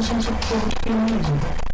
senza portoghese.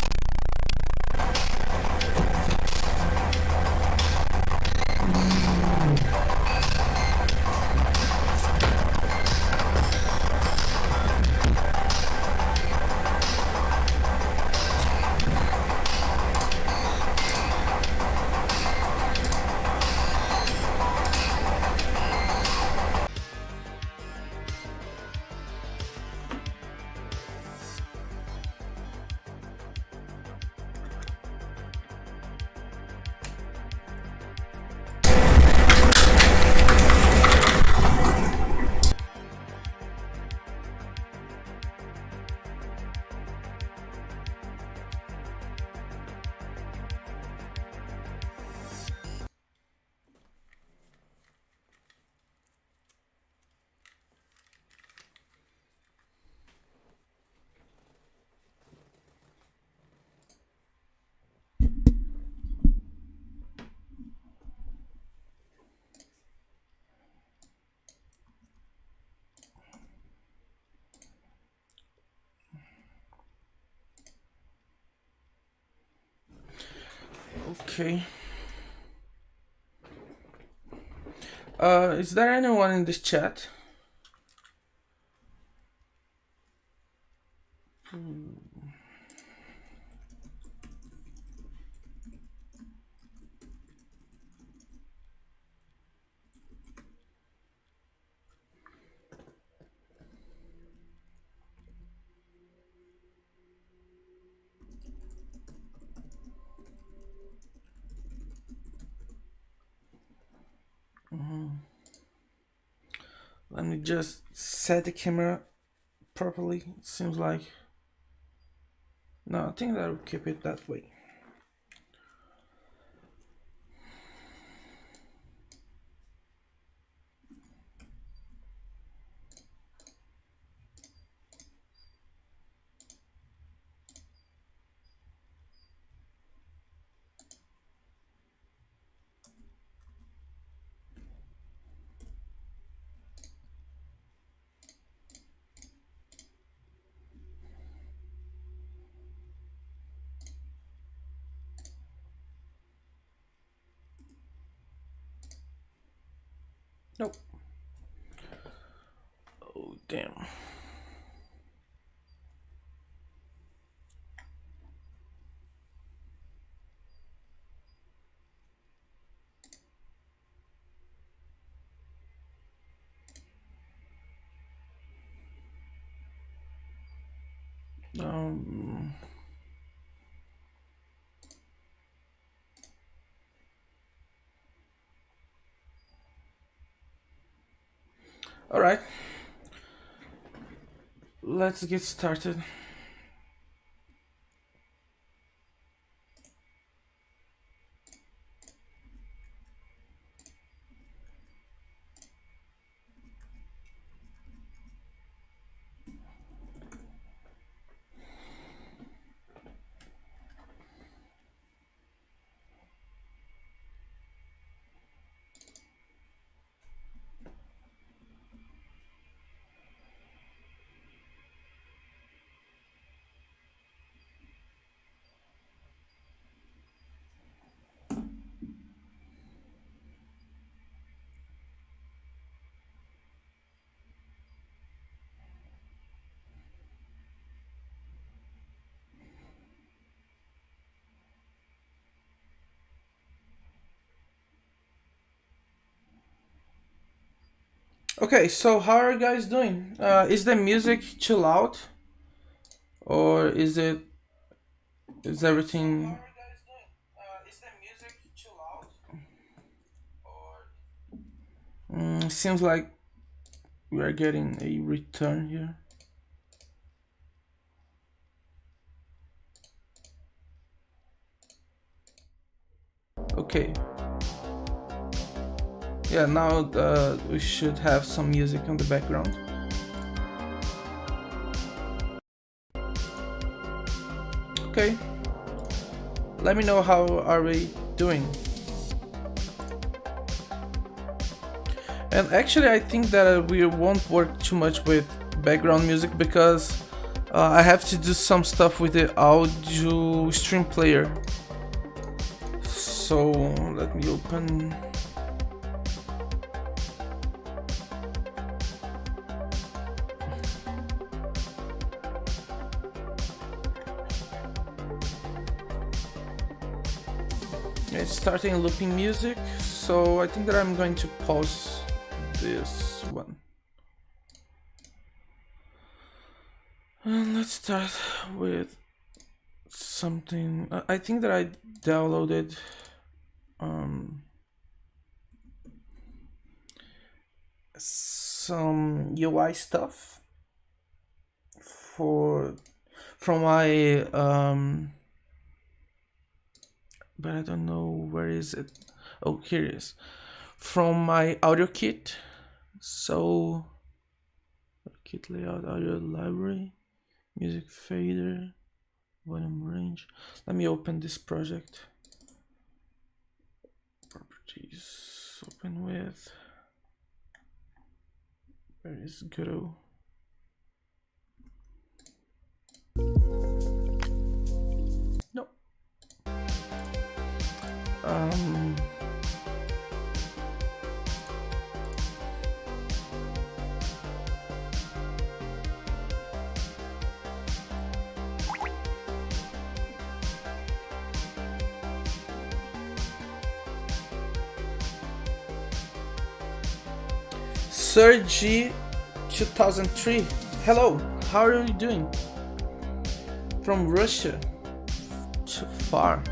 Okay. Is there anyone in this chat? Let me just set the camera properly. It seems like... No, I think I'll keep it that way. Nope. Oh, damn. Um... All right, let's get started. Okay, so how are you guys doing? Is the music too loud, or is everything? Seems like we are getting a return here. Okay. Yeah, now we should have some music on the background. Okay. Let me know how are we doing. And actually I think that we won't work too much with background music because I have to do some stuff with the audio stream player. So let me open. It's starting looping music, so I think that I'm going to pause this one. And let's start with something. I think that I downloaded some UI stuff from my but I don't know where is it. Oh, here it is. From my audio kit. So kit layout, audio library, music fader, volume range. Let me open this project. Properties, open with, where is Guru? No. Sir G 2003. Hello, how are you doing? From Russia. Too far.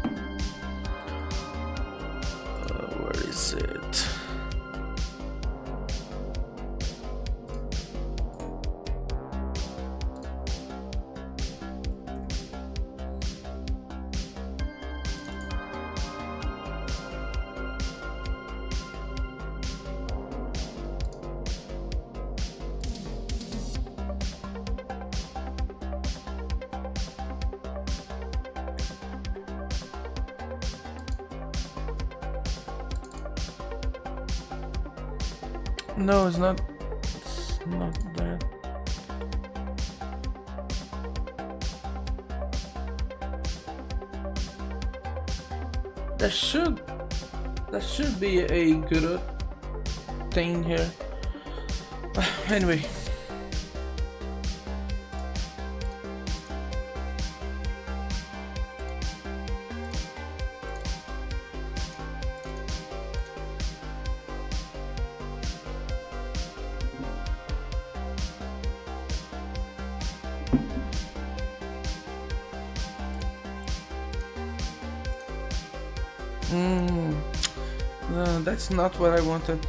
Where is it? No, it's not that. There should be a good thing here. Anyway. No, that's not what I wanted.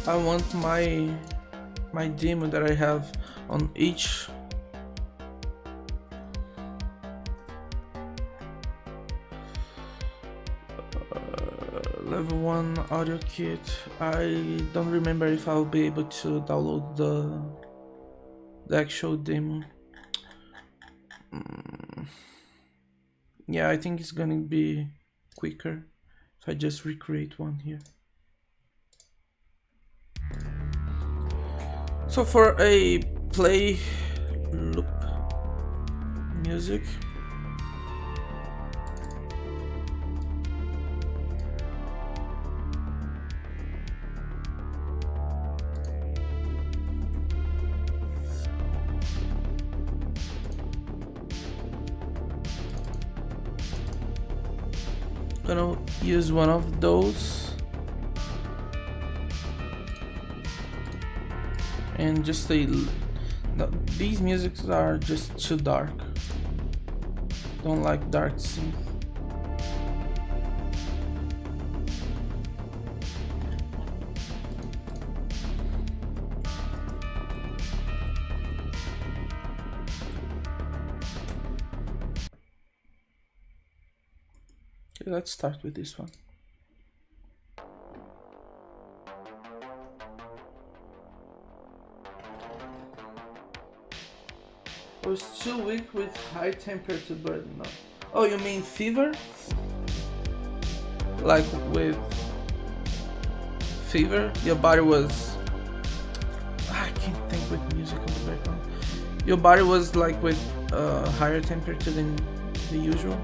I want my demo that I have on each level 1 audio kit. I don't remember if I'll be able to download the actual demo. Yeah, I think it's gonna be quicker if I just recreate one here. So for a play loop music, gonna use one of those and just a no, these musics are just too dark. Don't like dark synth. Okay, let's start with this one. I was too weak with high temperature burden. No. Oh, you mean fever? Like with fever, your body was... I can't think with music in the background. Your body was like with a higher temperature than the usual.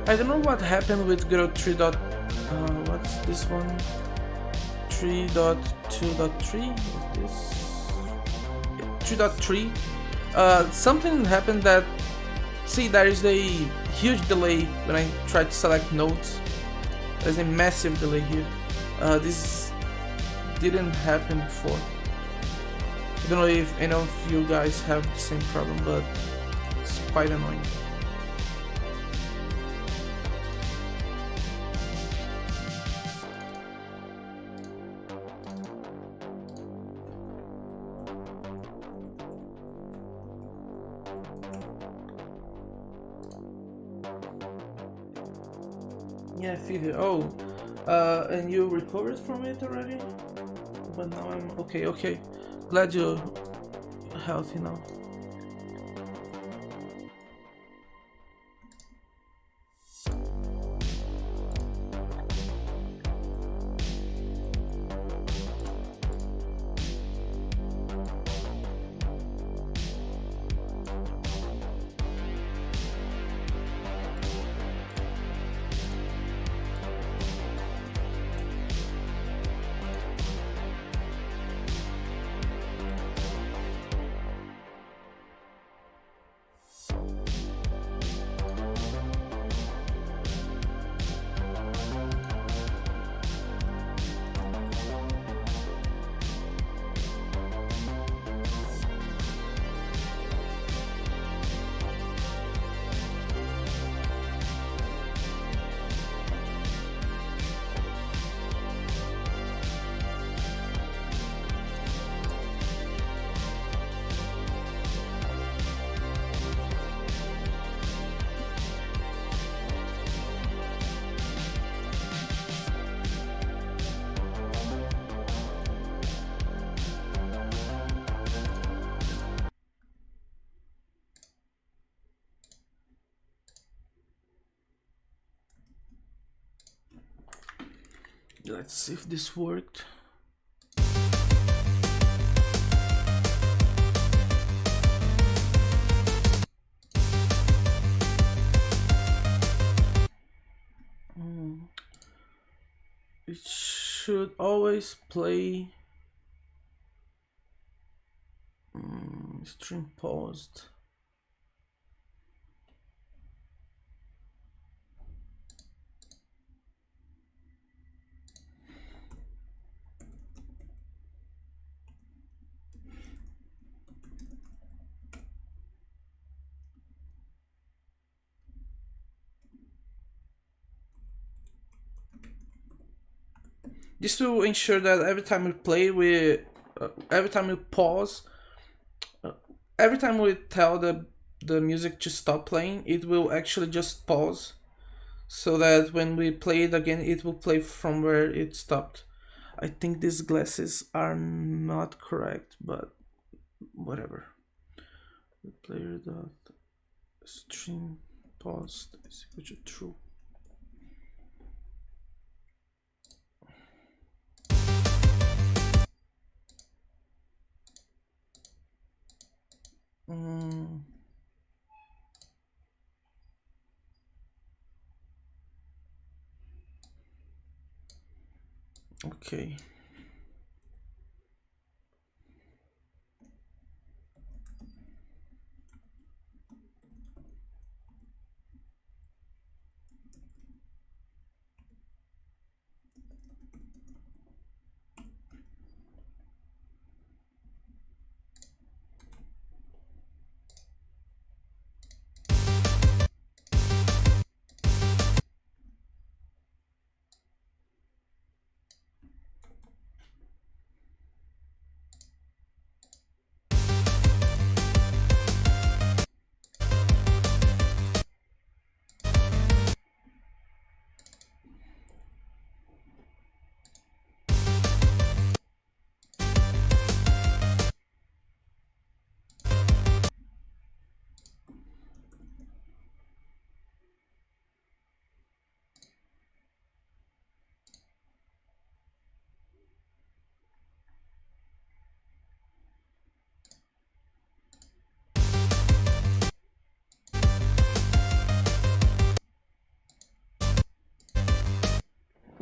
I don't know what happened with Girl 3. What's this one? 3.2.3? Is this 3.3? Something happened that, see, there is a huge delay when I try to select nodes. There's a massive delay here. This didn't happen before. I don't know if any of you guys have the same problem, but it's quite annoying. Yeah, fever. Oh, and you recovered from it already? But now I'm okay. Okay, glad you're healthy now. Let's see if this worked. It should always play stream paused. This will ensure that every time we play, every time we pause, every time we tell the music to stop playing, it will actually just pause, so that when we play it again, it will play from where it stopped. I think these glasses are not correct, but whatever. The player dot stream paused is equal to true. Okay.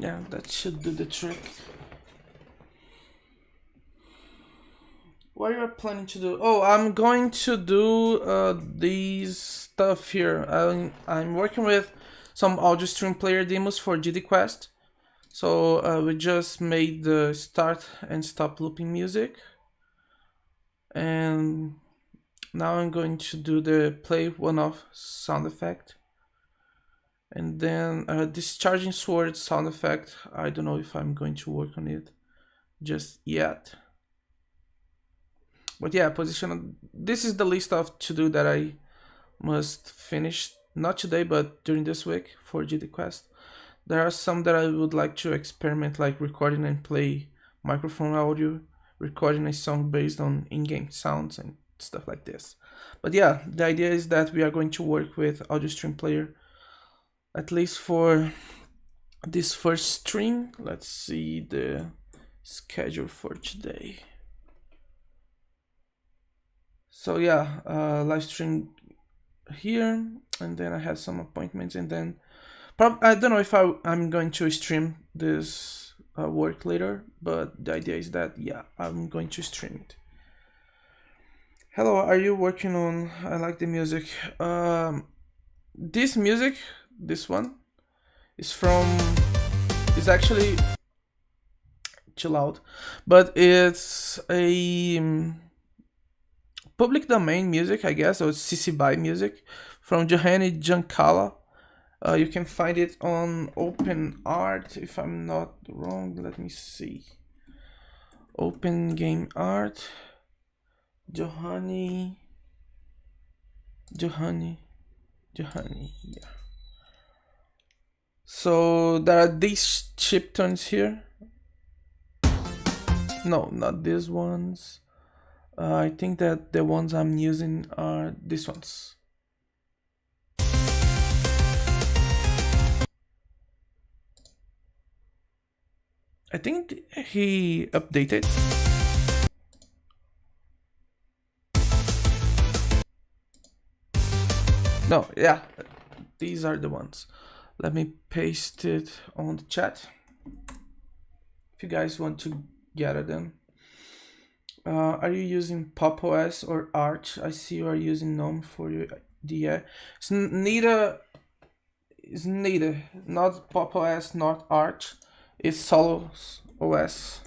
Yeah, that should do the trick. What are you planning to do? Oh, I'm going to do these stuff here. I'm working with some audio stream player demos for GD Quest. So we just made the start and stop looping music. And now I'm going to do the play one-off sound effect. And then discharging sword sound effect. I don't know if I'm going to work on it just yet. But yeah, position. This is the list of to do that I must finish, not today, but during this week for GD Quest. There are some that I would like to experiment, like recording and play microphone audio, recording a song based on in-game sounds and stuff like this. But yeah, the idea is that we are going to work with audio stream player, at least for this first stream. Let's see the schedule for today. So yeah, live stream here, and then I have some appointments, and then I don't know if I'm going to stream this work later, but the idea is that yeah, I'm going to stream it. Hello, are you working on? I like the music. This music, this one, is from. It's actually chill out, but it's a public domain music, I guess, or CC BY music from Johanny Giancarlo. You can find it on Open Art, if I'm not wrong. Let me see. Open Game Art. Johanny, yeah. So there are these chiptunes here. No, not these ones. I think that the ones I'm using are these ones. I think he updated. No, yeah, these are the ones. Let me paste it on the chat if you guys want to gather them. Are you using Pop OS or Arch? I see you are using GNOME for your DA. It's neither. It's neither. Not Pop OS, not Arch. It's Solus OS,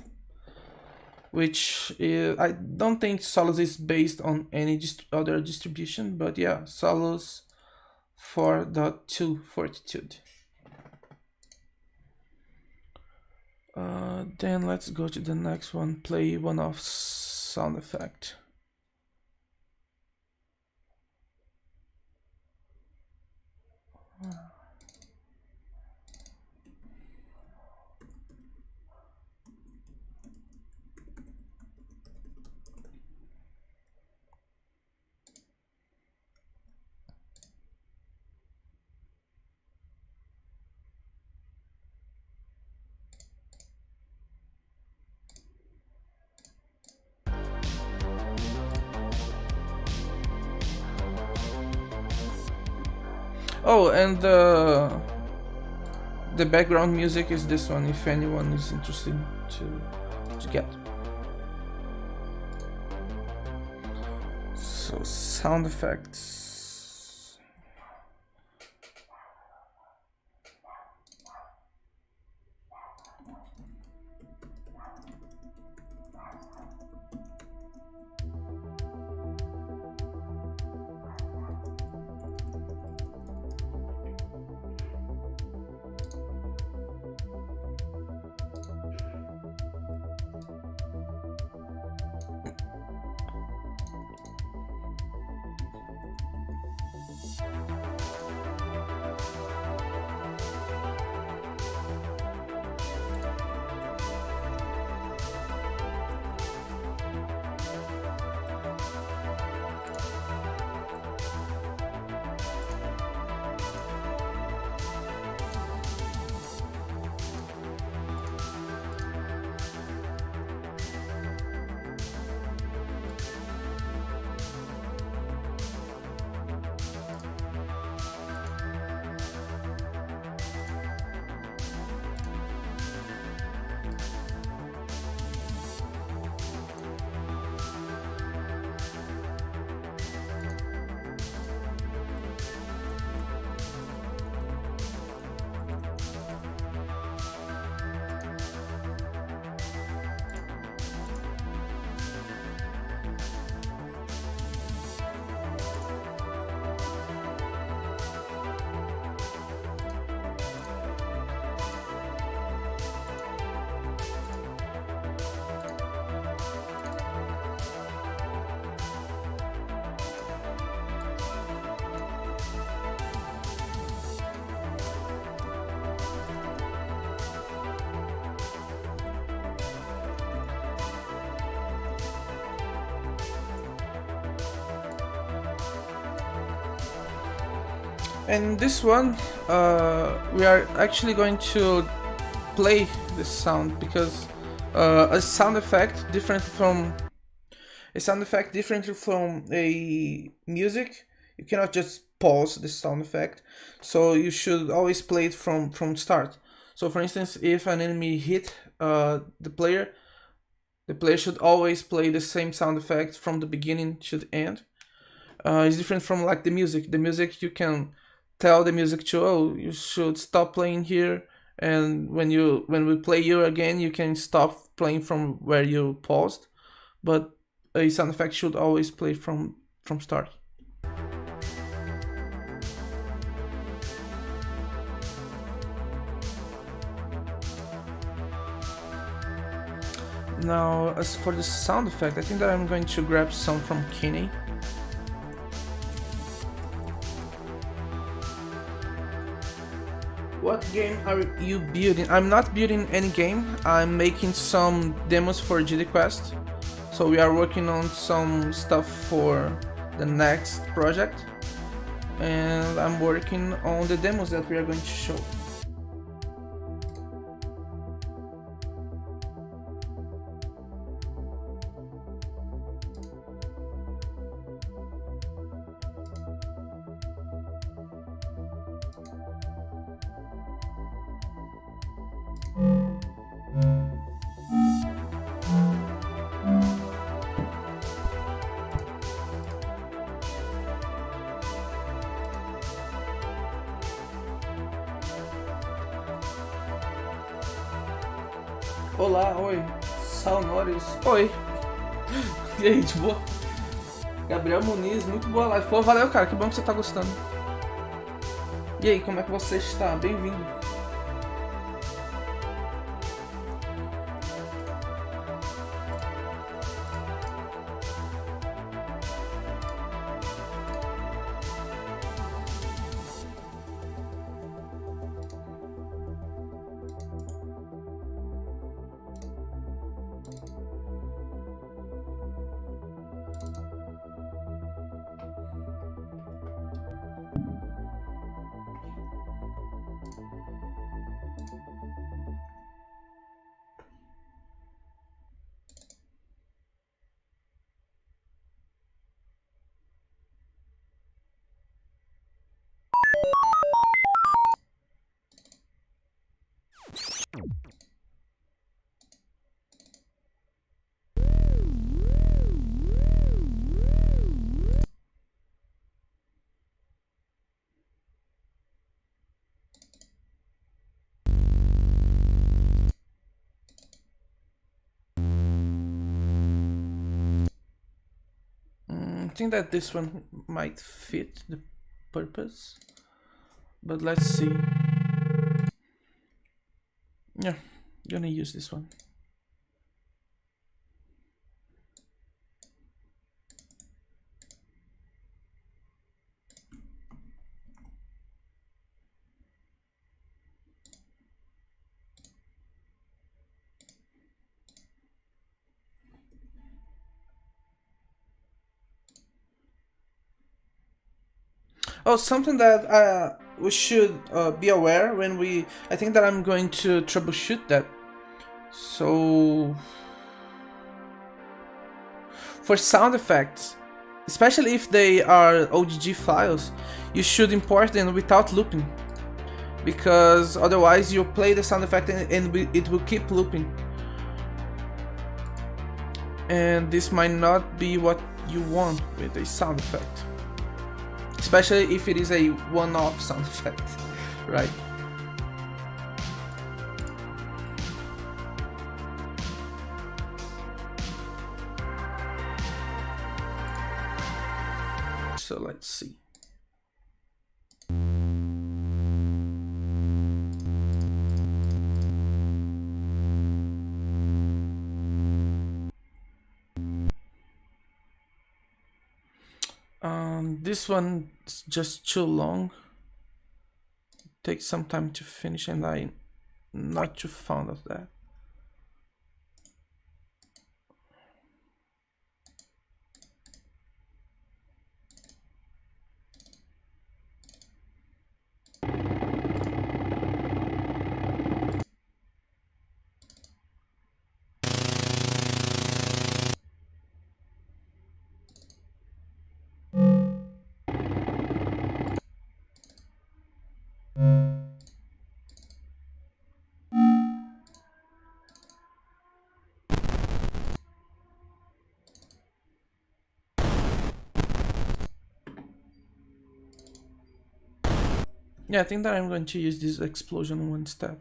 which is, I don't think Solus is based on any other distribution, but yeah, Solus 4.2 Fortitude. Then let's go to the next one. Play one-off sound effect. Oh, and the background music is this one, if anyone is interested to get. So sound effects. And this one, we are actually going to play this sound because a sound effect differently from a music, you cannot just pause the sound effect. So you should always play it from start. So for instance, if an enemy hit the player should always play the same sound effect from the beginning to the end. It's different from like the music. The music, you can tell the music to, oh, you should stop playing here, and when we play you again, you can stop playing from where you paused. But a sound effect should always play from start. Now, as for the sound effect, I think that I'm going to grab some from Kinney. What game are you building? I'm not building any game. I'm making some demos for GD Quest. So we are working on some stuff for the next project. And I'm working on the demos that we are going to show. Olá, oi. Salnores. Oi. E aí, de boa? Gabriel Muniz, muito boa live. Pô, valeu, cara. Que bom que você tá gostando. E aí, como é que você está? Bem-vindo. I think that this one might fit the purpose, but let's see. Yeah, gonna use this one. Oh, something that we should be aware when I think that I'm going to troubleshoot that. So, for sound effects, especially if they are OGG files, you should import them without looping. Because otherwise you play the sound effect and it will keep looping. And this might not be what you want with a sound effect. Especially if it is a one-off sound effect, right? So let's see. This one is just too long. It takes some time to finish, and I'm not too fond of that. Yeah, I think that I'm going to use this explosion one step.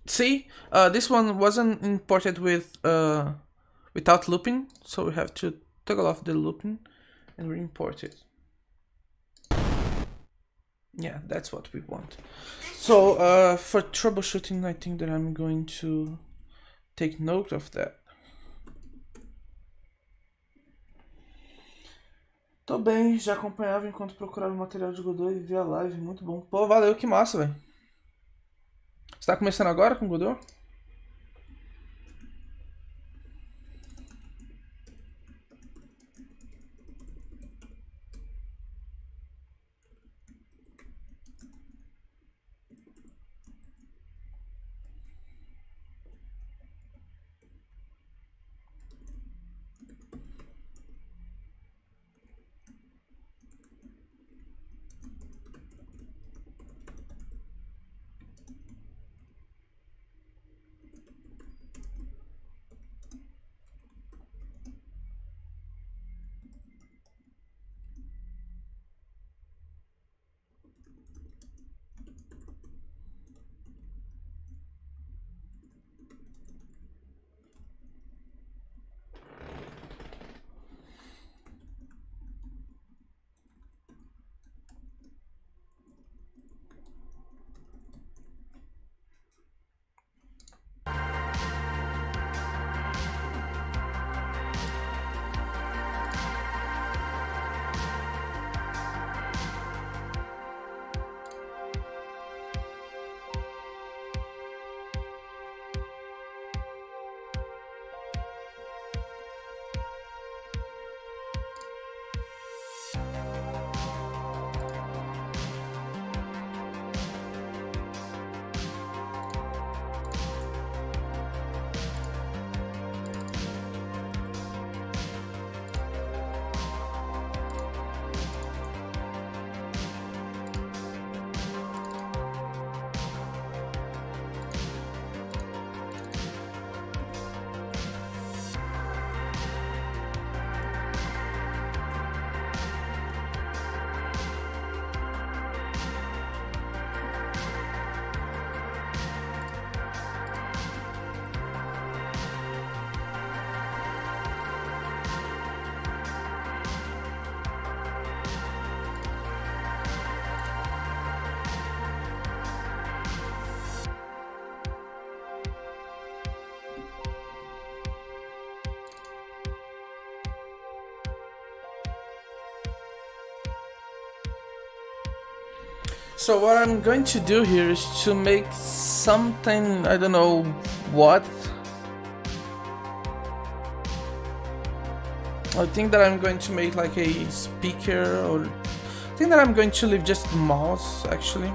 See, this one wasn't imported with without looping, so we have to toggle off the looping and re-import it. Yeah, that's what we want. So for troubleshooting, I think that I'm going to take note of that. Tô bem, já acompanhava enquanto procurava material de Godot e via live, muito bom. Pô, valeu, que massa, velho. Você tá começando agora com Godot? So what I'm going to do here is to make something, I don't know what. I think that I'm going to make like a speaker, or I think that I'm going to leave just the mouse actually.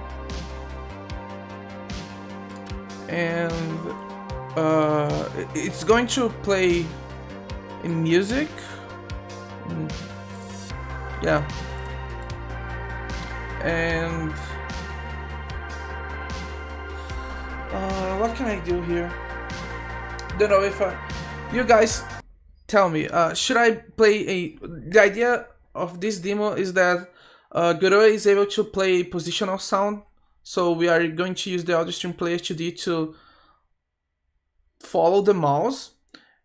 And it's going to play in music. Yeah. And what can I do here? Don't know if you guys tell me. Should I play a? The idea of this demo is that Godot is able to play positional sound, so we are going to use the audio stream player 2D to follow the mouse,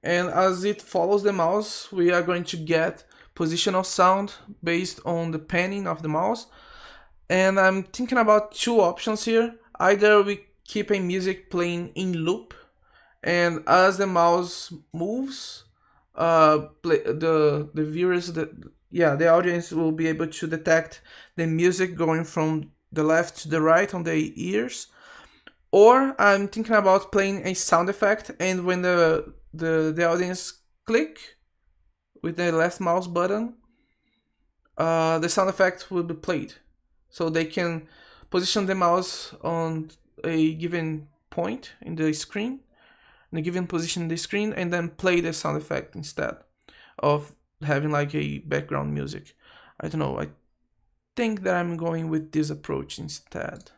and as it follows the mouse, we are going to get positional sound based on the panning of the mouse. And I'm thinking about two options here. Either we keep a music playing in loop, and as the mouse moves, the viewers, the audience will be able to detect the music going from the left to the right on the ears. Or I'm thinking about playing a sound effect, and when the audience click with the left mouse button, the sound effect will be played. So they can position the mouse on a given point in the screen, in a given position in the screen and then play the sound effect instead of having like a background music. I don't know, I think that I'm going with this approach instead.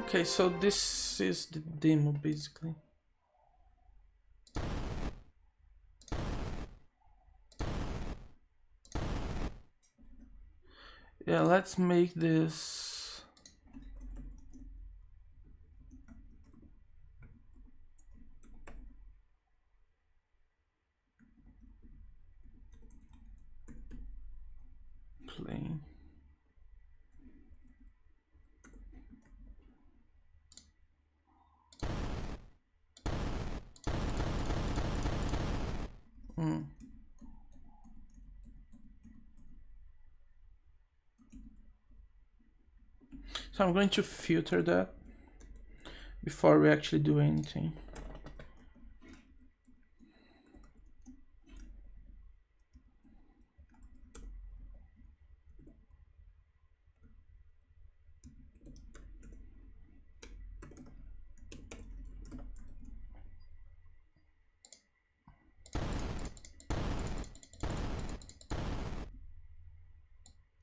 Okay, so this is the demo basically. Yeah, let's make this plain. So I'm going to filter that before we actually do anything.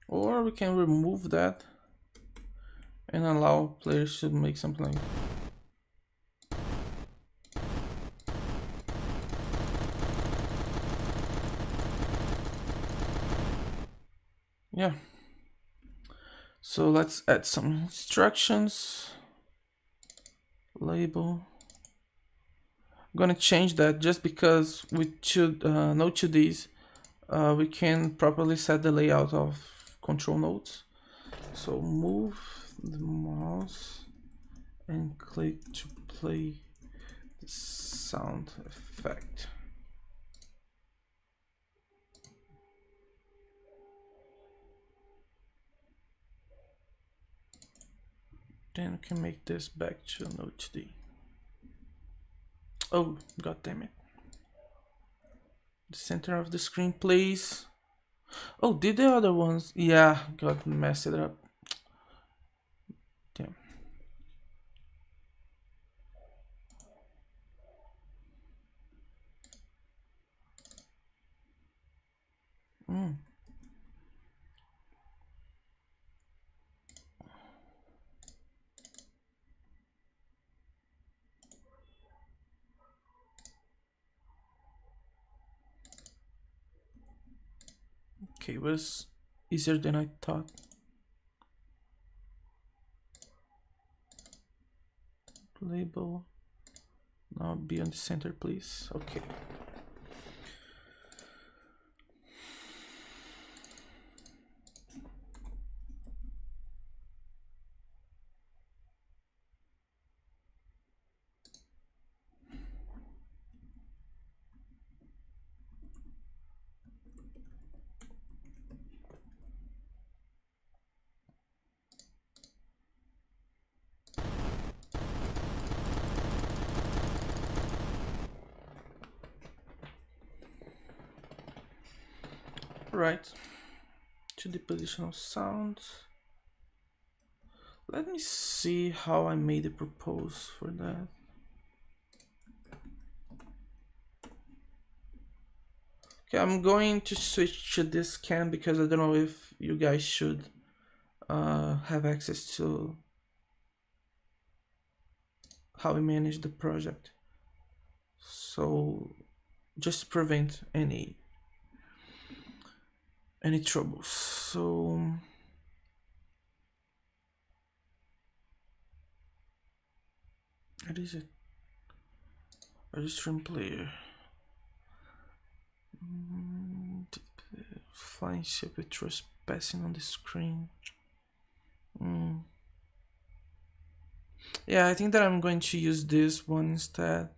Or we can remove that and allow players to make something like yeah. So let's add some instructions. Label. I'm gonna change that just because with Node 2Ds we can properly set the layout of control nodes. So move the mouse and click to play the sound effect. Then we can make this back to Node 2D. Oh, god damn it. The center of the screen, please. Oh, did the other ones? Yeah, got messed it up. Damn. Okay, it was easier than I thought. Label. Now be on the center, please. Okay. Right. To the position of sound. Let me see how I made a propose for that. Okay, I'm going to switch to this cam because I don't know if you guys should have access to how we manage the project. So just to prevent any troubles. So what is it? Registering player. Flying ship with trespassing on the screen. Yeah, I think that I'm going to use this one instead.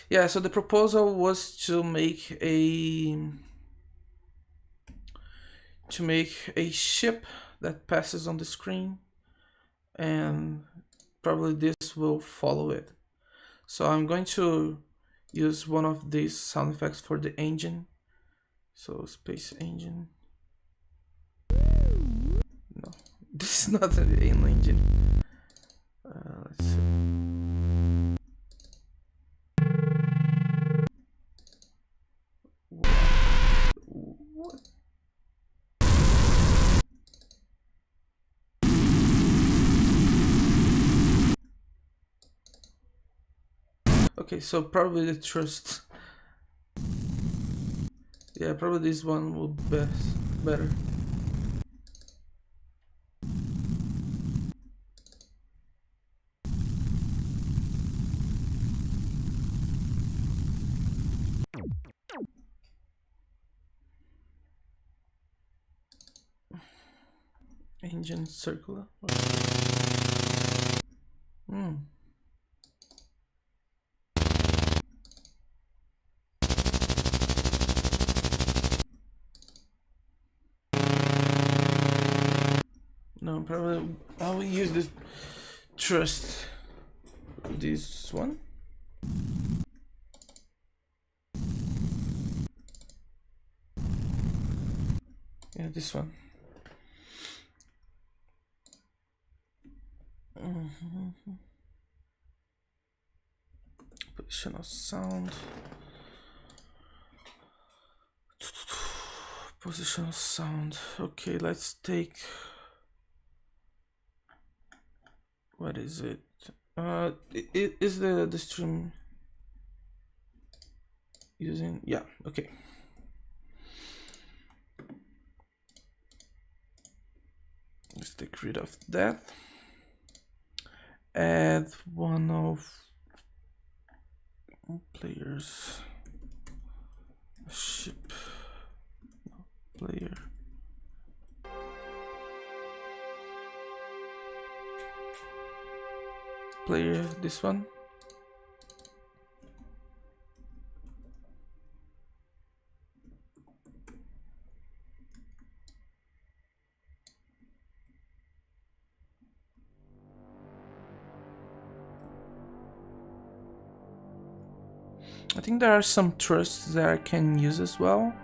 Yeah, so the proposal was to make a ship that passes on the screen, and probably this will follow it. So I'm going to use one of these sound effects for the engine. So space engine. No, this is not an engine. Let's see. What? Okay, so probably the trust. Yeah, probably this one will be better. Engine circular. No, probably I will use this trust. This one. Yeah, this one. Position of sound. Position of sound. Okay, let's take. What is it? It is the stream using? Yeah. Okay. Let's take rid of that. Add one of players. Ship. No, player. Player, this one. I think there are some trusts that I can use as well.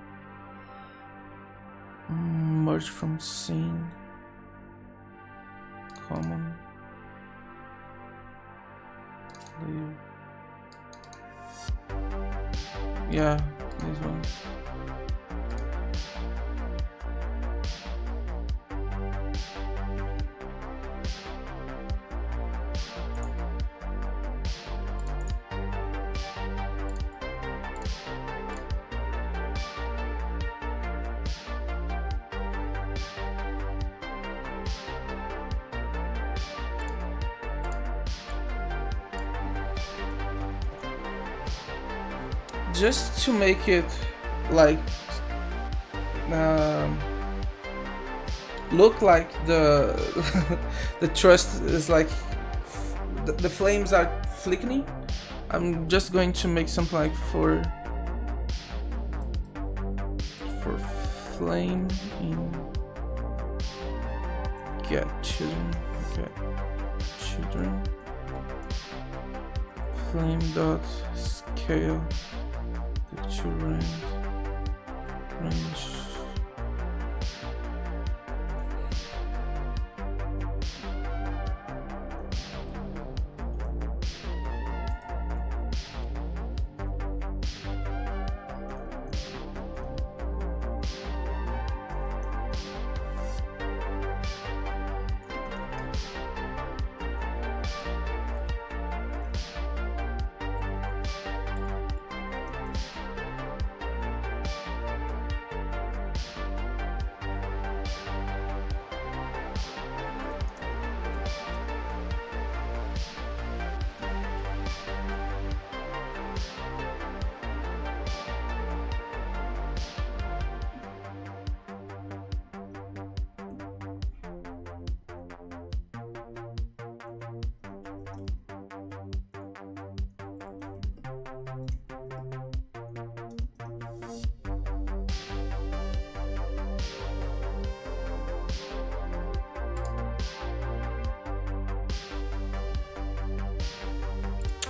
Merge from scene. Common. Layer. Yeah, these ones. Just to make it like look like the the trust is like the flames are flickering, I'm just going to make something like for flame in get children flame dot scale to range.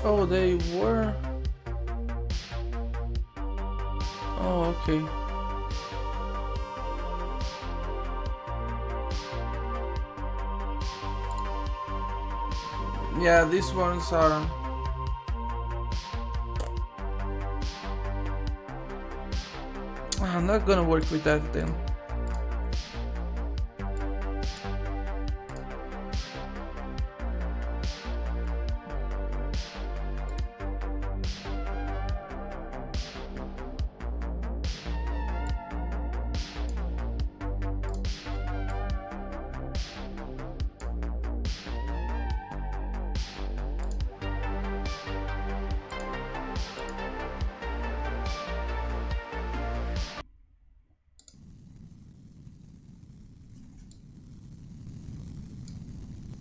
Oh, they were. Oh, okay. Yeah, these ones are. I'm not gonna work with that then.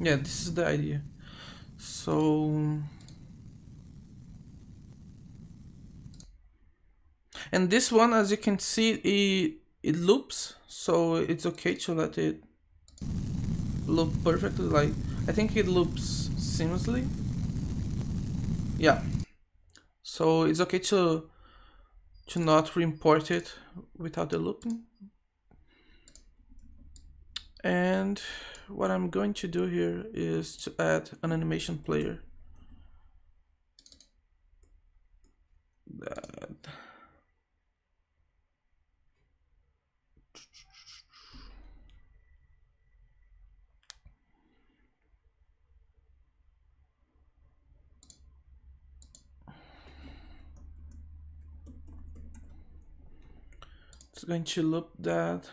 Yeah, this is the idea. So, and this one, as you can see, it loops, so it's okay to let it loop perfectly. Like, I think it loops seamlessly. Yeah, so it's okay to not re-import it without the looping. And what I'm going to do here is to add an animation player. That it's going to loop that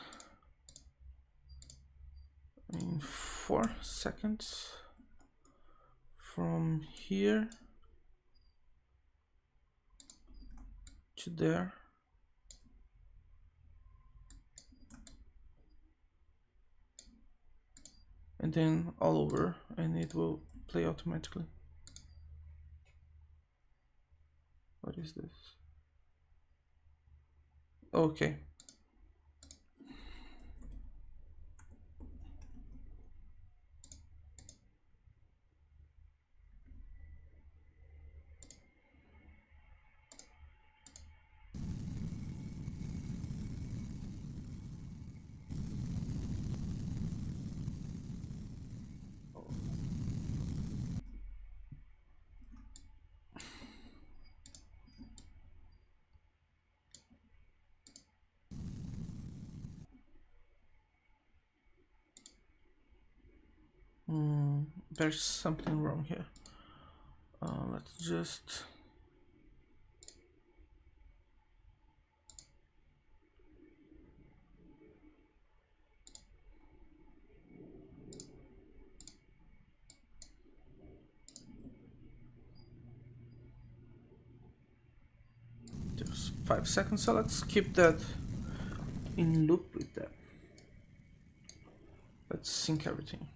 in 4 seconds from here to there. And then all over, and it will play automatically. What is this? Okay. There's something wrong here. Let's just just 5 seconds, so let's keep that in loop with that. Let's sync everything.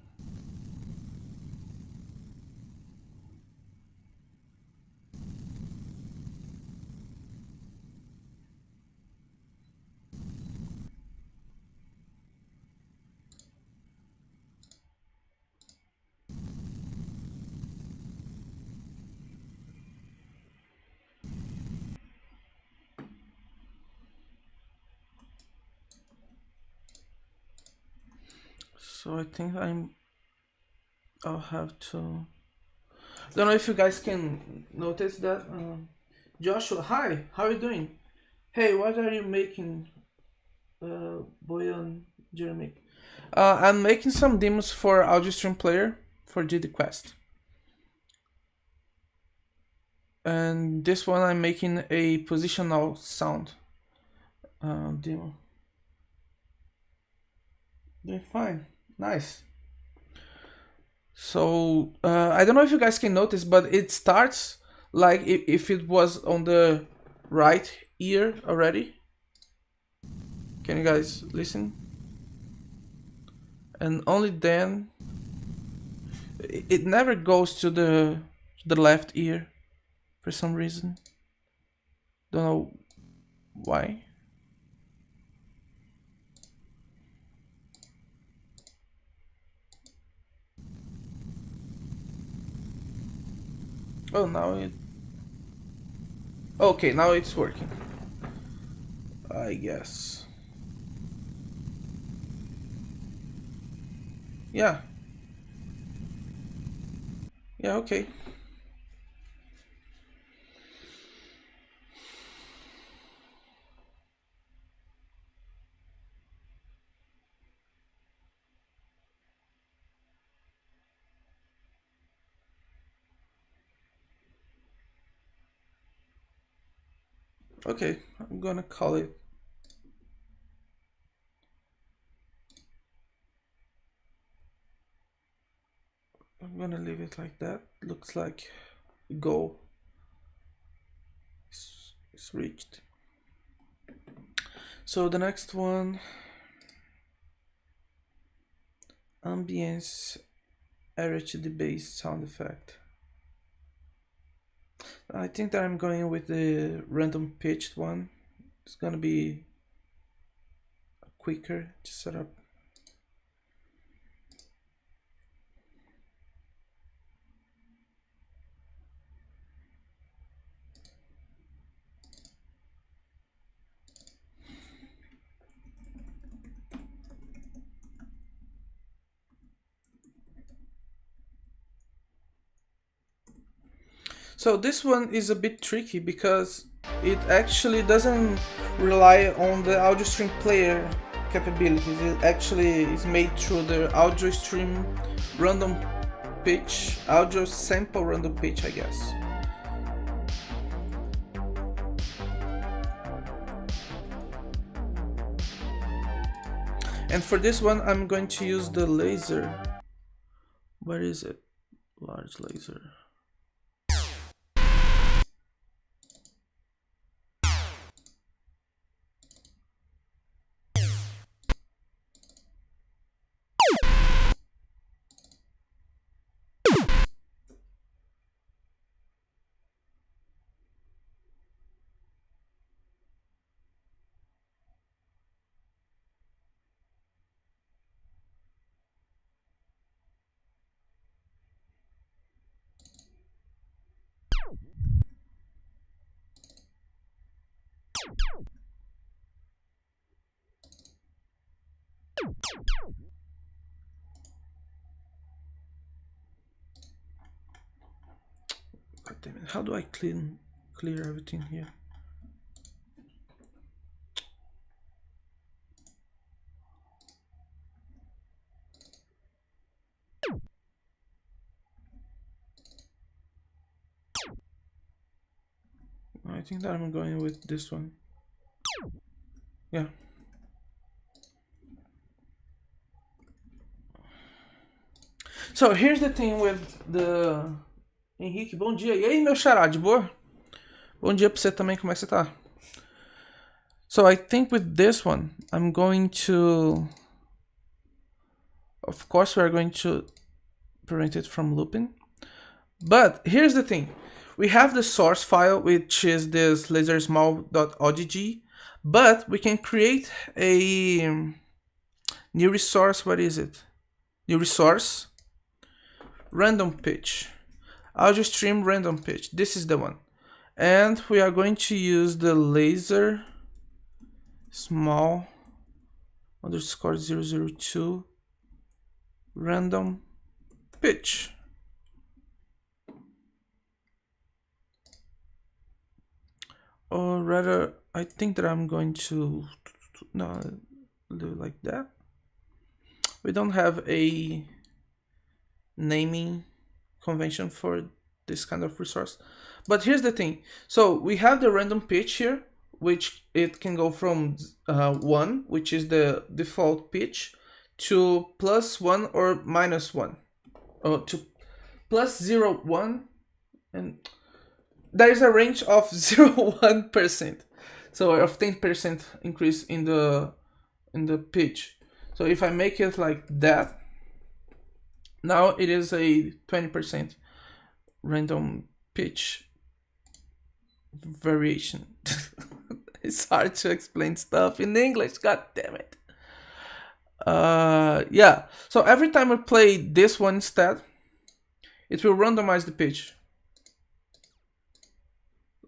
So I think I'll have to. Don't know if you guys can notice that. Joshua, hi, how are you doing? Hey, what are you making, Boyan Jeremy? I'm making some demos for Audio Stream Player for GD Quest. And this one I'm making a positional sound demo. Doing fine, nice. So I don't know if you guys can notice, but it starts like if it was on the right ear already. Can you guys listen? And only then it never goes to the left ear for some reason. Don't know why. Oh, now it. Okay, now it's working. I guess. Yeah. Yeah, okay. Okay, I'm gonna call it. I'm gonna leave it like that. Looks like goal is reached. So the next one, ambience RHD based sound effect. I think that I'm going with the random pitched one. It's gonna be quicker to set up. So this one is a bit tricky because it actually doesn't rely on the audio stream player capabilities. It actually is made through the audio stream random pitch, audio sample random pitch, I guess. And for this one, I'm going to use the laser. Where is it? Large laser. God damn it! How do I clear everything here? I think that I'm going with this one. Yeah. So here's the thing with the Henrique, bom dia. E aí, meu xará, de boa? Bom dia pra você também, como é que você tá? So I think with this one, I'm going to... Of course, we're going to prevent it from looping. But here's the thing. We have the source file, which is this lasersmall.odg, but we can create a new resource. What is it? New resource. Random pitch. Audio stream random pitch. This is the one. And we are going to use the laser small underscore 002 random pitch. Or rather, I think that I'm going to no, do it like that. We don't have a naming convention for this kind of resource. But here's the thing. So we have the random pitch here, which it can go from 1, which is the default pitch, to +1 or -1, or to +0.1, and there is a range of 0.1%, so of 10% increase in the pitch. So if I make it like that, now it is a 20% random pitch variation. It's hard to explain stuff in English, god damn it. Yeah, so every time I play this one instead, it will randomize the pitch.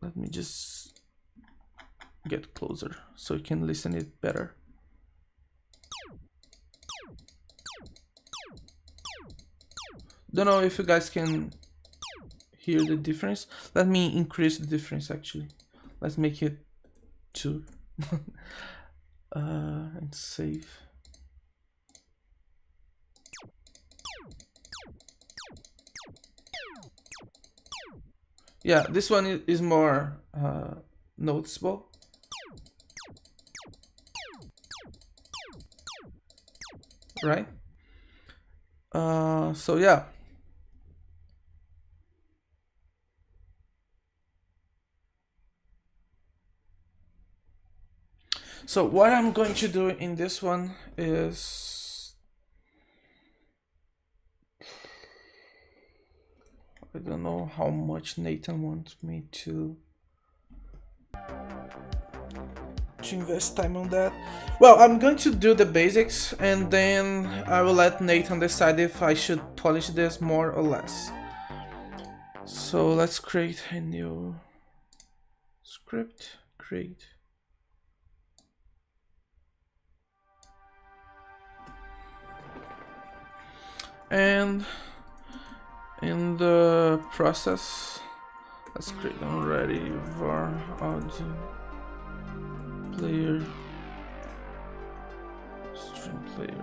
Let me just get closer so you can listen it better. Don't know if you guys can hear the difference. Let me increase the difference actually. Let's make it 2. And save. Yeah, this one is more noticeable. Right? So yeah. So what I'm going to do in this one is, I don't know how much Nathan wants me to invest time on that. Well, I'm going to do the basics and then I will let Nathan decide if I should polish this more or less. So let's create a new script. Create. And in the process, let's create already var audio player stream player.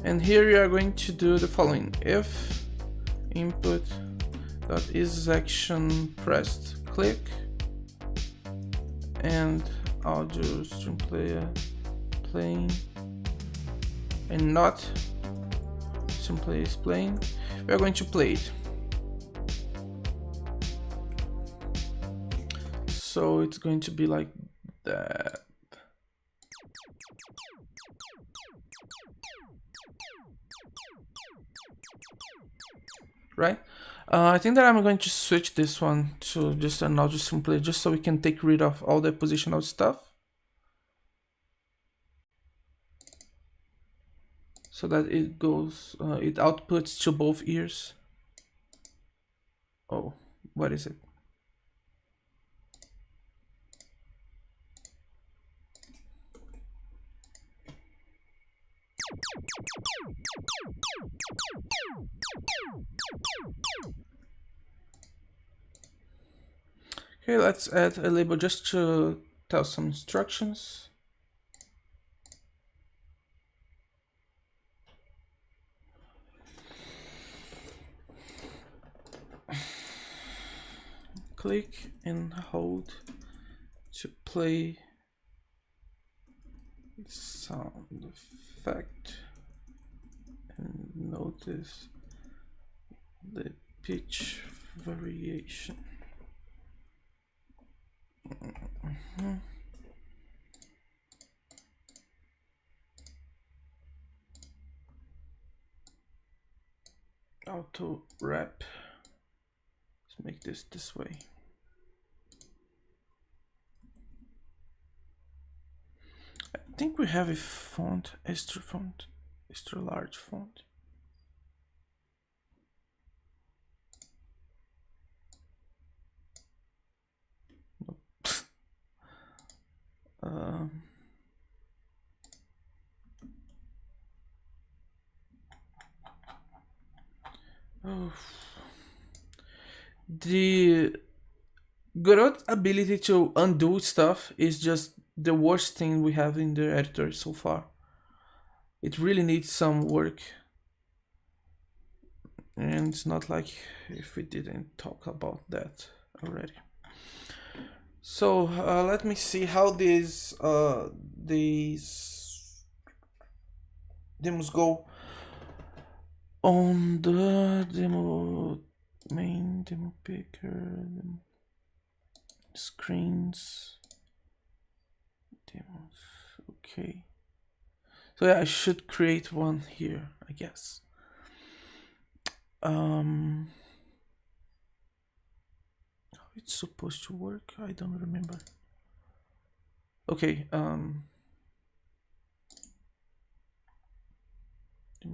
And here we are going to do the following: if input dot is action pressed click and audio stream player playing and not stream player is playing, we are going to play it. So it's going to be like that. Right? I think that I'm going to switch this one to just an audio stream player just so we can take rid of all the positional stuff. So that it goes, it outputs to both ears. Oh, what is it? Okay, let's add a label just to tell some instructions. Click and hold to play sound effect and notice the pitch variation. Auto wrap. Let's make this way. I think we have a font, extra large font. Nope. the Godot's ability to undo stuff is just the worst thing we have in the editor so far. It really needs some work. And it's not like if we didn't talk about that already. So let me see how these demos go on the demo main demo picker screens demos. Okay, so yeah, I should create one here, I guess. How it's supposed to work, I don't remember. Okay, demo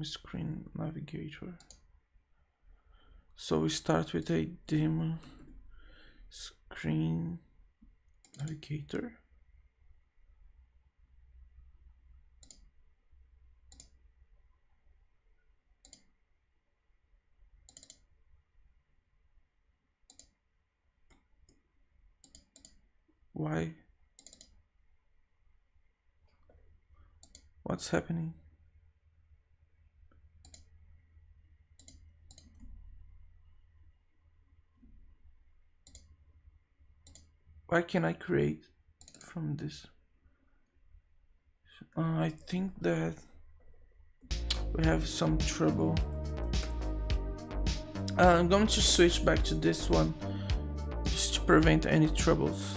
screen navigator. So we start with a demo screen navigator. Why? What's happening? Why can I create from this? I think that we have some trouble. I'm going to switch back to this one just to prevent any troubles.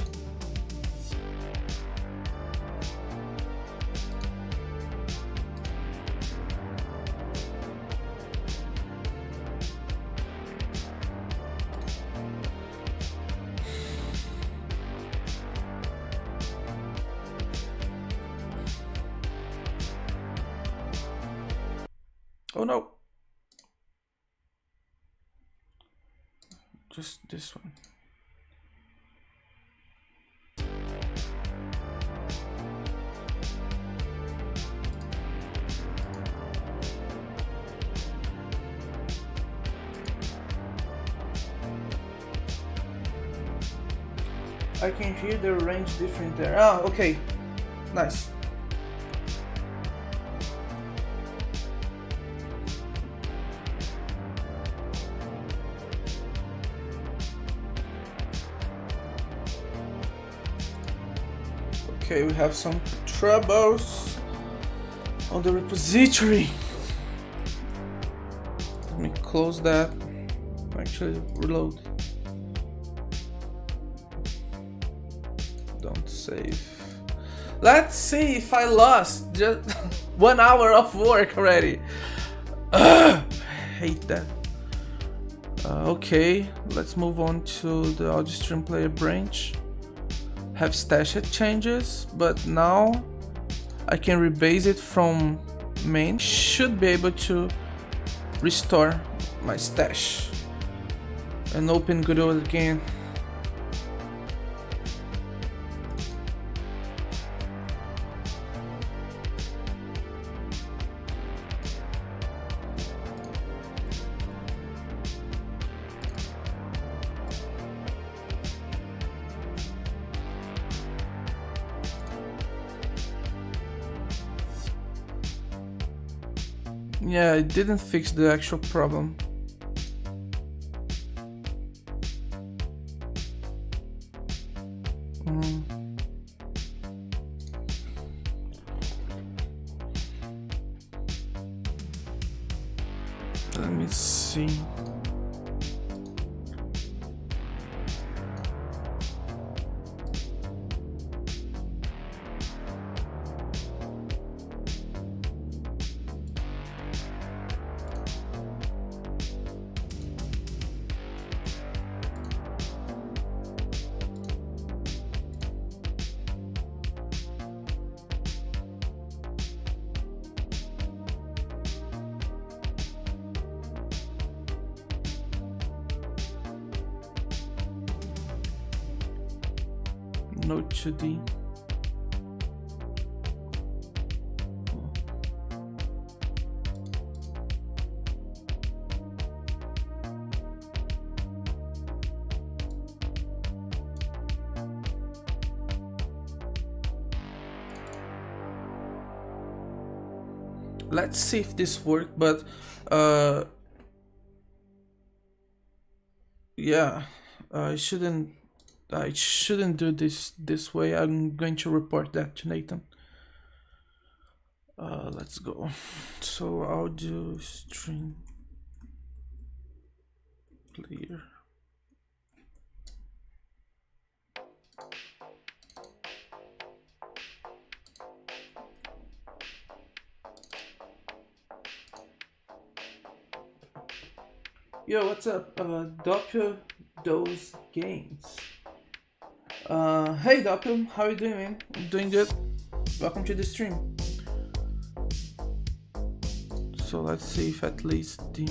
Oh no! Just this one. I can hear the range different there. Ah, okay. Nice. Okay, we have some troubles on the repository. Let me close that. Actually, reload. Don't save. Let's see if I lost just 1 hour of work already. Ugh, I hate that. Okay, let's move on to the audio stream player branch. Have stashed changes, but now I can rebase it from main. Should be able to restore my stash and open Godot again. Yeah, it didn't fix the actual problem. Let me see. Node 2D. Let's see if this works, but uh, yeah, I shouldn't do this way. I'm going to report that to Nathan. Let's go. So audio stream player. Yo, what's up? Doppio those games. Hey Doppio, how you doing, man? Doing good. Welcome to the stream. So let's see if at least the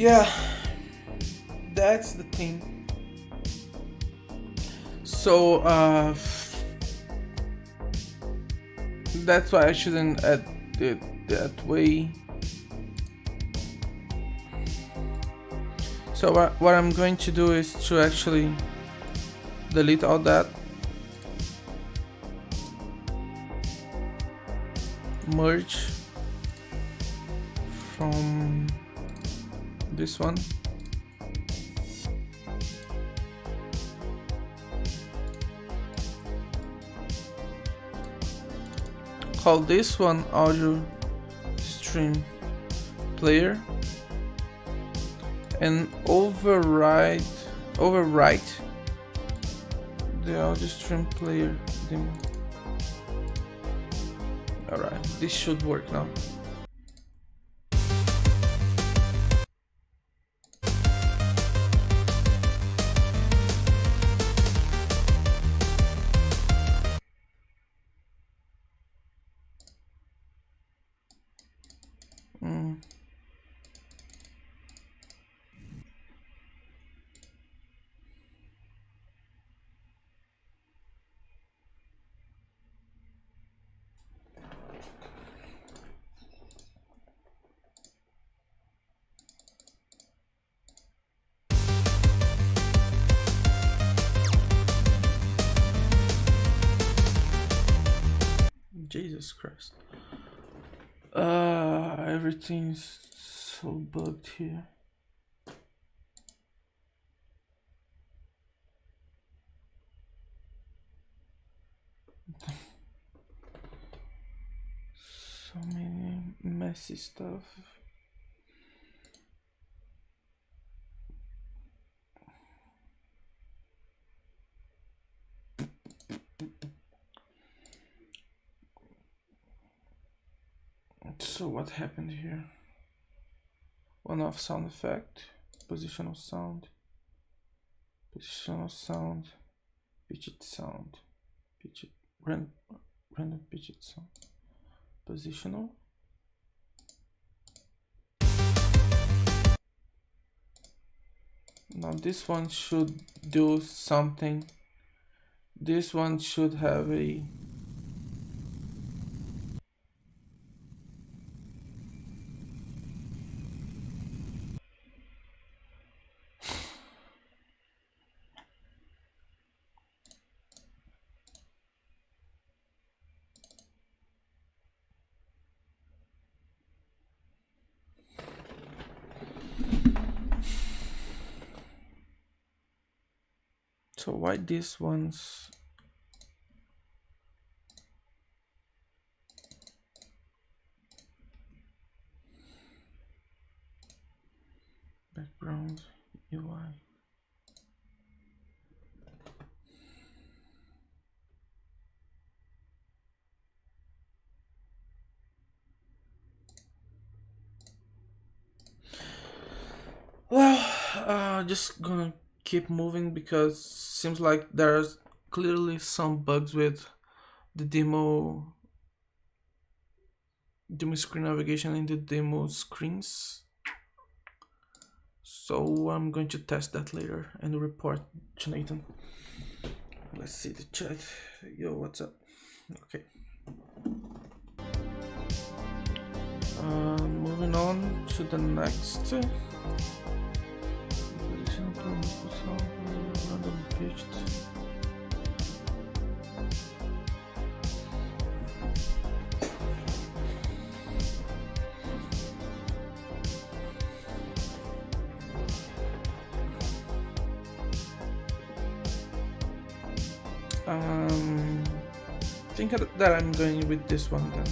yeah, that's the thing. So that's why I shouldn't add it that way. So what I'm going to do is to actually delete all that, merge from this one, call this one audio stream player, and overwrite the audio stream player demo. Alright, this should work now. Jesus Christ. Everything's so bugged here. So many messy stuff. So what happened here? One off sound effect, positional sound, pitched sound, random pitched sound, positional. Now this one should do something. This one should have a so why these ones? Background UI. Well, just gonna keep moving because seems like there's clearly some bugs with the demo screen navigation in the demo screens. So I'm going to test that later and report to Nathan. Let's see the chat. Yo, what's up? Okay. Moving on to the next. Random pitched. I think that I'm going with this one then.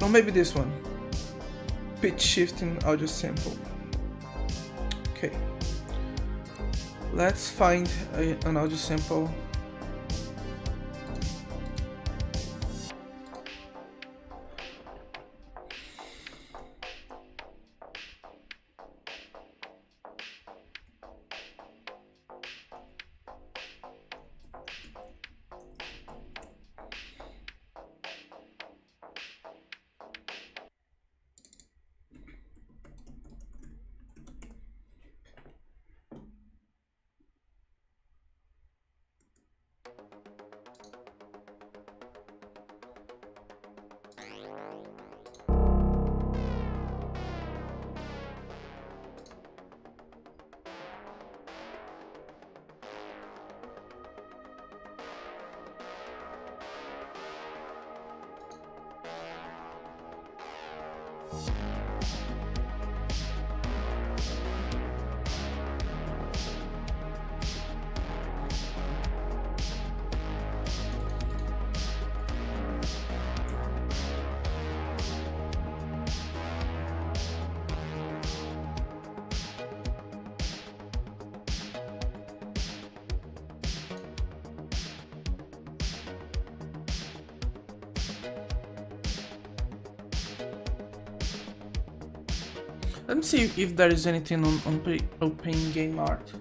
Or maybe this one. Pitch shifting audio sample. Okay. Let's find an audio sample. Let me see if there is anything on Open Game Art.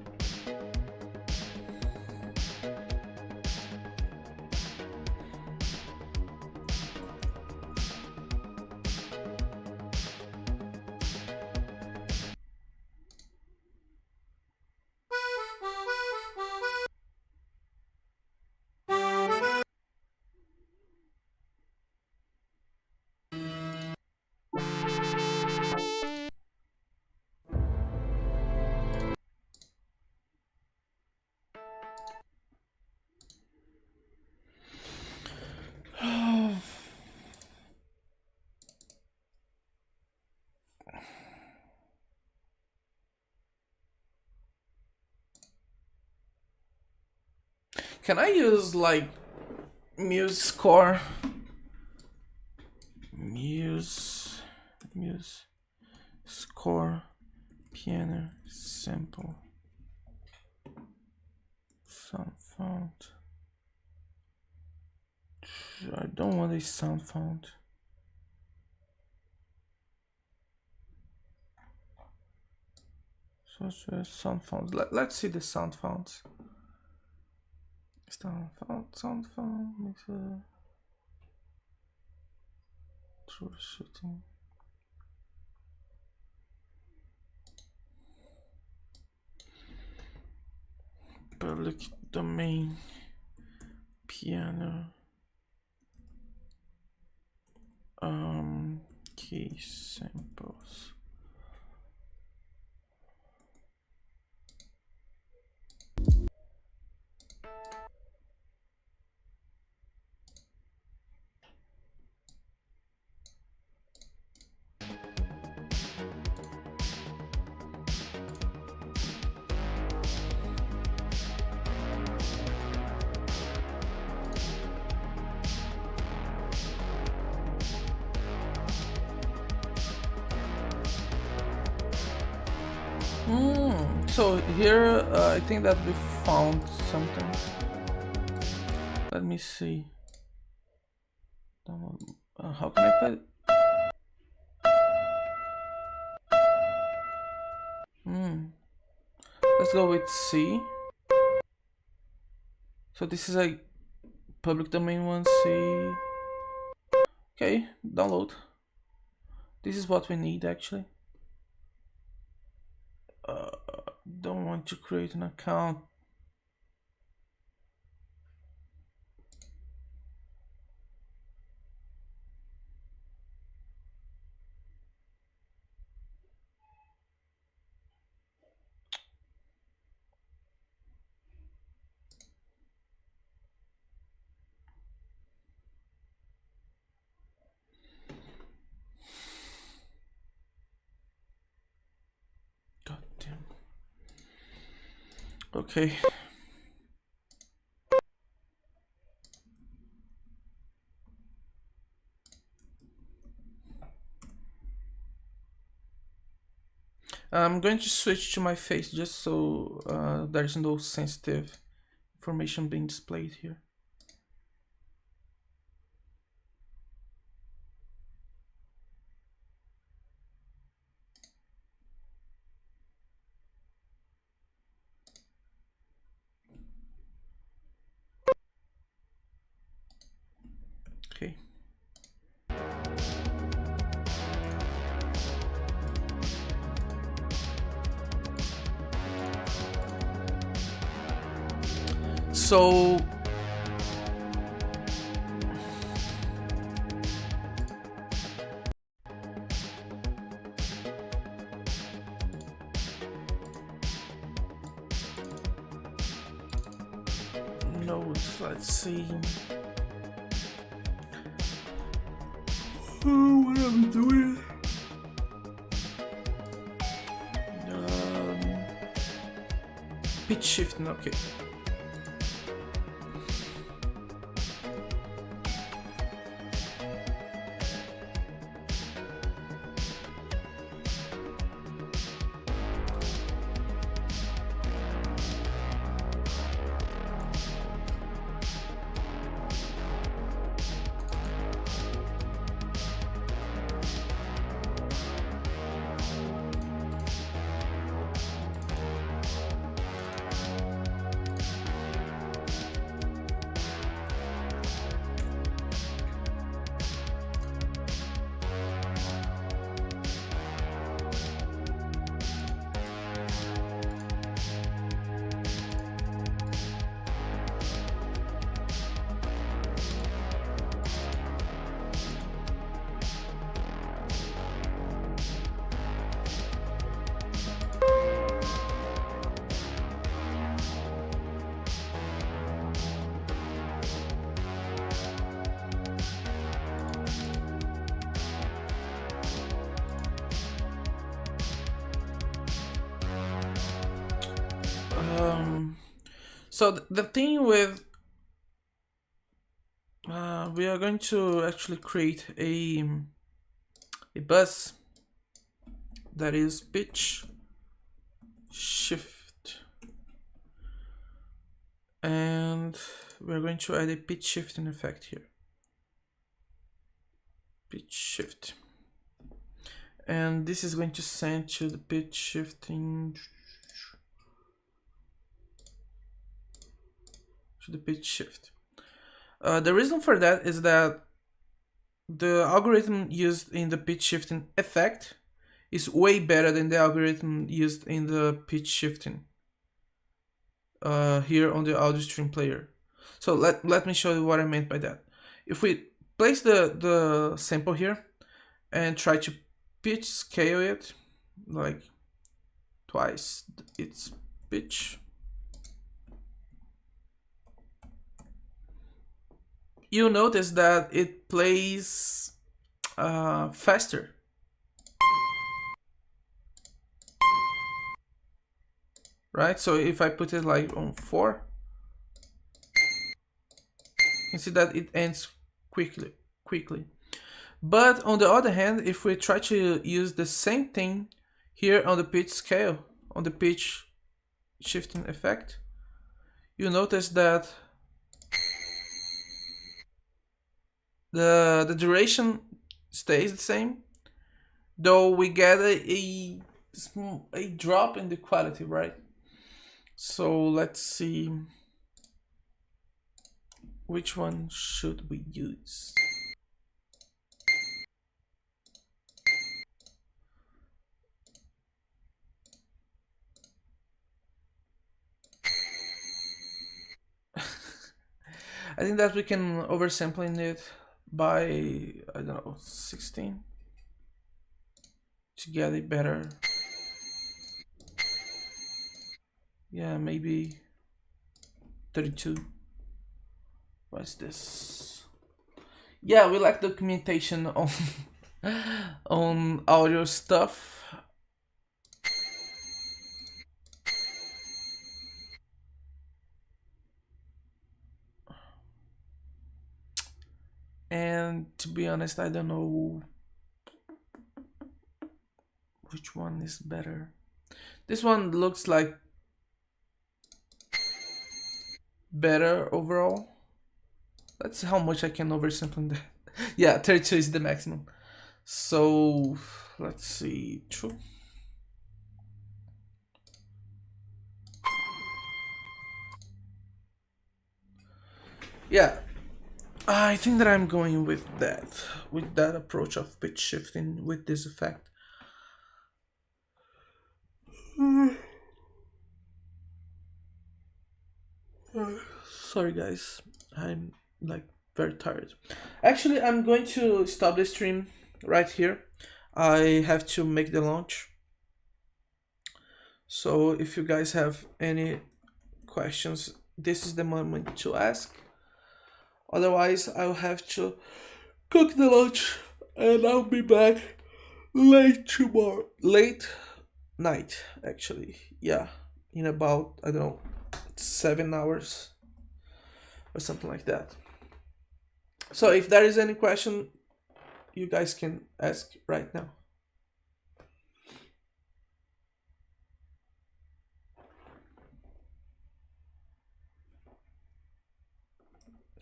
Can I use like Muse score? Muse score piano sample sound font. I don't want a sound font. So sound fonts. Let's see the sound fonts. Sound font, mixer, troubleshooting. Public domain, piano, key samples. So here I think that we found something. Let me see. How can I put it? Let's go with C. So this is a public domain one, C. Okay, download. This is what we need actually. Don't want to create an account. God damn. Okay. I'm going to switch to my face just so there's no sensitive information being displayed here. Okay. So notes, let's see. Oh, what am I doing? Pitch shifting, okay. So the thing with we are going to actually create a bus that is pitch shift, and we're going to add a pitch shifting effect here. pitch shift. And this is going to send to the pitch shifting, to the pitch shift. The reason for that is that the algorithm used in the pitch shifting effect is way better than the algorithm used in the pitch shifting here on the audio stream player. So let me show you what I meant by that. If we place the sample here and try to pitch scale it like twice its pitch, you notice that it plays faster. Right? So if I put it like on 4, you can see that it ends quickly. But on the other hand, if we try to use the same thing here on the pitch scale, on the pitch shifting effect, you notice that the duration stays the same, though we get a drop in the quality, right? So let's see, which one should we use? I think that we can oversampling it by, I don't know, 16 to get it better. Yeah, maybe 32. What's this? Yeah, we like documentation on on audio stuff. And to be honest, I don't know which one is better. This one looks like better overall. Let's see how much I can oversample that. Yeah, 32 is the maximum. So let's see, true. Yeah, I think that I'm going with that approach of pitch shifting with this effect. Sorry guys, I'm like very tired. Actually, I'm going to stop the stream right here. I have to make the launch. So if you guys have any questions, this is the moment to ask. Otherwise, I'll have to cook the lunch and I'll be back late tomorrow. Late night, actually. Yeah, in about, I don't know, 7 hours or something like that. So if there is any question, you guys can ask right now.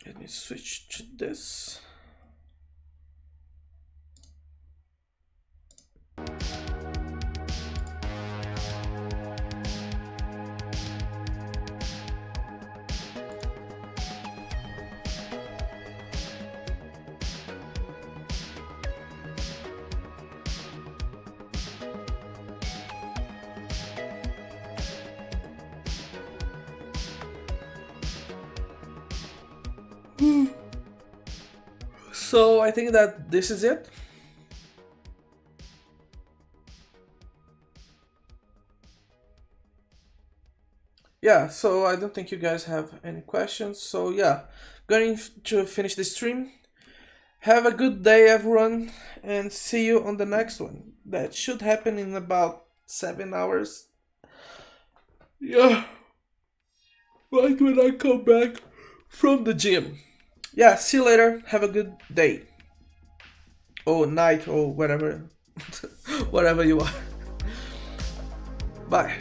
Let me switch to this. So I think that this is it. Yeah, so I don't think you guys have any questions. So yeah, going to finish the stream. Have a good day, everyone, and see you on the next one. That should happen in about 7 hours. Yeah, right when I come back from the gym. Yeah, see you later. Have a good day. Or night, or whatever. Whatever you are. Bye.